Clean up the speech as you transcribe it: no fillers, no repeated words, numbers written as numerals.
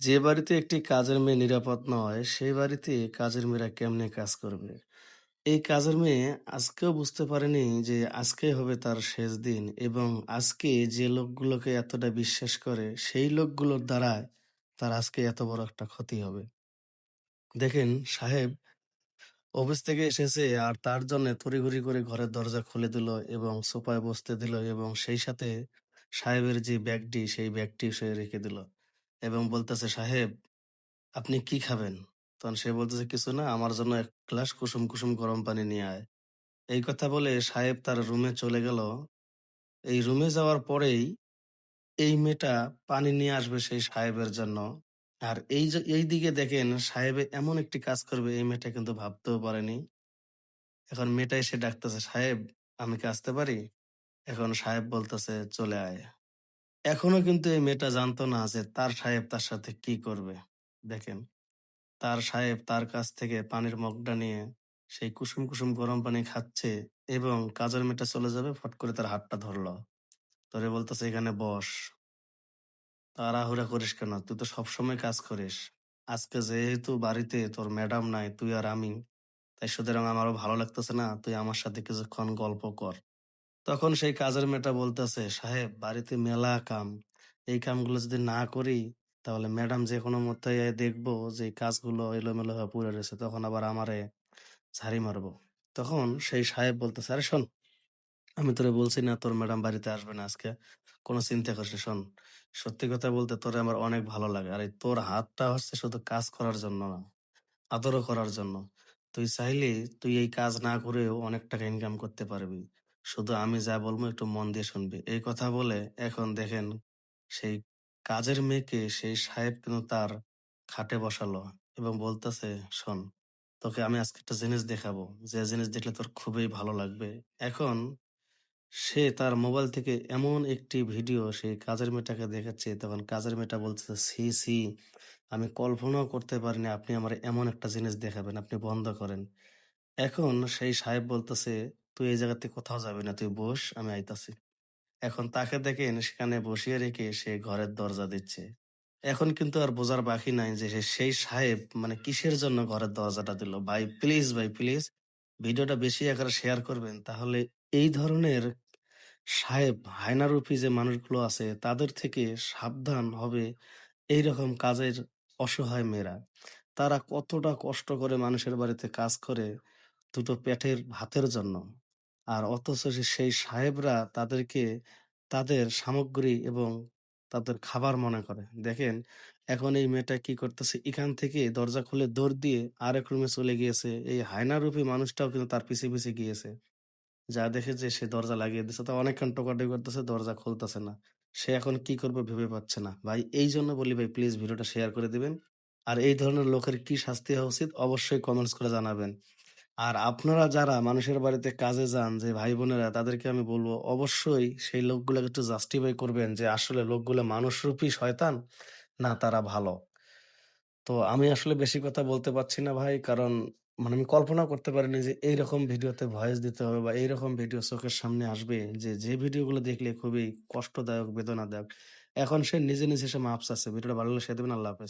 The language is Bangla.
যে বাড়িতে একটি কাজের মেয়ে নিরাপদ নয়, সেই বাড়িতে কাজের মেয়েরা কেমনে কাজ করবে? এই কাজের মেয়ে আজকেও বুঝতে পারেনি যে আজকে হবে তার শেষ দিন এবং আজকে যে লোকগুলোকে এতটা বিশ্বাস করে, সেই লোকগুলোর দ্বারায় তার আজকে এত বড় একটা ক্ষতি হবে। দেখেন সাহেব অফিস থেকে এসেছে আর তার জন্য তড়িঘড়ি করে ঘরের দরজা খুলে দিল এবং সোফায় বসতে দিল এবং সেই সাথে সাহেবের যে ব্যাগটি, সেই ব্যাগটি সে রেখে দিল এবং বলতেছে, "সাহেব আপনি কি খাবেন?" তখন সে বলতেছে, "কিছু না, আমার জন্য ১ গ্লাস কুসুম, কুসুম গরম পানি নিয়ে আয়।" এই কথা বলে সাহেব তার রুমে চলে গেল। এই রুমে যাওয়ার পরেই এই মেয়েটা পানি নিয়ে আসবে সেই সাহেবের জন্য। আর এইদিকে দেখেন সাহেবে এমন একটি কাজ করবে এই মেয়েটা কিন্তু ভাবতেও পারেনি। এখন মেয়েটা এসে ডাকতেছে, "সাহেব আমি কি আসতে পারি?" এখন সাহেব বলতেছে, "চলে আয়।" এখনো কিন্তু এই মেয়েটা জানতো না যে তার সাহেব তার সাথে কি করবে। দেখেন তার সাহেব তার কাছ থেকে পানির মগটা নিয়ে সেই কুসুম কুসুম গরম পানি খাচ্ছে এবং কাজের মেয়েটা চলে যাবে, ফট করে তার হাতটা ধরলো, ধরে বলতেছে, "এখানে বস, তাড়াহুড়া করিস কেন, তুই তো সবসময় কাজ করিস, আজকে যেহেতু বাড়িতে তোর ম্যাডাম নাই তুই আর আমি, তাই সুতরাং আমারও ভালো লাগতেছে না, তুই আমার সাথে কিছুক্ষণ গল্প কর।" তখন সেই কাজের মেয়েটা বলতেছে, "সাহেব বাড়িতে মেলা কাম, এই কামগুলো যদি না করি তাহলে ম্যাডাম যে কোনো মতে দেখবো যে এই কাজগুলো এলোমেলো হয়ে পড়ে রয়েছে, তখন আবার আমারে ঝাড়ি মারবো।" তখন সেই সাহেব বলতেছে, "আরে শোন, আমি তোরে বলছি না তোর ম্যাডাম বাড়িতে আসবে না আজকে, কোনো চিন্তা করিস না। শোন, সত্যি কথা বলতে তোরে আমার অনেক ভালো লাগে, আর এই তোর হাতটা হচ্ছে শুধু কাজ করার জন্য না, আদরও করার জন্য। তুই চাইলে তুই এই কাজ না করেও অনেক টাকা ইনকাম করতে পারবি। শুধু আমি যা বলবো একটু মন দিয়ে শুনবি।" এই কথা বলে এখন দেখেন সেই কাজের মেয়েকে সেই সাহেব কিন্তু তার খাটে বসালো এবং বলতেছে, "শোন, তোকে আমি আজকে একটা জিনিস দেখাবো, যে জিনিস দেখলে তোর খুবই ভালো লাগবে।" এখন সে তার মোবাইল থেকে এমন একটি ভিডিও সেই কাজের মেয়েটাকে দেখাচ্ছে, তখন কাজের মেয়েটা বলতেছে, "ছি, ছি, আমি কল্পনাও করতে পারিনি আপনি আমারে এমন একটা জিনিস দেখাবেন। আপনি বন্ধ করেন।" এখন সেই সাহেব বলতেছে, "তুই এই জায়গা থেকে কোথাও যাবি না। তুই বস, আমি আইতাছি।" এখন তাকে দেখেন সেখানে বসিয়ে রেখে সে ঘরের দরজা দিচ্ছে। এখন কিন্তু আর বোঝার বাকি নাই যে সেই সাহেব মানে কিসের জন্য ঘরের দরজাটা দিল। ভাই প্লিজ, ভাই প্লিজ ভিডিওটা বেশি আকারে শেয়ার করবেন। তাহলে এই ধরনের সাহেব হায়নারূপী যে মানুষগুলো আছে তাদের থেকে সাবধান হবে এইরকম কাজের অসহায় মেয়েরা। তারা কতটা কষ্ট করে মানুষের বাড়িতে কাজ করে দুটো পেটের ভাতের জন্য। আর অথচ সেই সাহেবরা তাদেরকে তাদের সামগ্রী এবং তাদের খাবার মনে করে। দেখেন এখন এই মেয়েটা কি করতেছে, এখান থেকে দরজা খুলে দৌড় দিয়ে আরেক রুমে চলে গিয়েছে। এই হায়নারূপী মানুষটাও কিন্তু তার পিছে, পিছে গিয়েছে। যা দেখে যে সে দরজা লাগিয়ে দিছে। তো অনেকক্ষণ টোকাটুকি করতেছে, দরজা খুলতেছে না। সে এখন কি করবে ভেবে পাচ্ছে না। ভাই এইজন্য বলি ভাই প্লিজ ভিডিওটা শেয়ার করে দিবেন। আর এই ধরনের লোকের কি শাস্তি হওয়া উচিত অবশ্যই কমেন্টস করে জানাবেন। আর আপনারা যারা মানুষের বাড়িতে কাজে যান যে ভাই-বোনেরা তাদেরকে আমি বলব অবশ্যই সেই লোকগুলাকে একটু জাস্টিফাই করবেন যে আসলে লোকগুলা মানুষরূপী শয়তান না তারা ভালো। তো আমি আসলে বেশি কথা বলতে পারছি না ভাই। কারণ মানে আমি কল্পনা করতে পারিনি যে এইরকম ভিডিওতে ভয়েস দিতে হবে বা এইরকম ভিডিও চোখের সামনে আসবে যে ভিডিওগুলো দেখলে খুবই কষ্টদায়ক, বেদনাদায়ক। এখন সে নিজে, নিজে এসে মাপ চাচ্ছে। ভিডিওটা ভালো লাগলে শেয়ার দিবেন। আল্লাহ হাফেজ।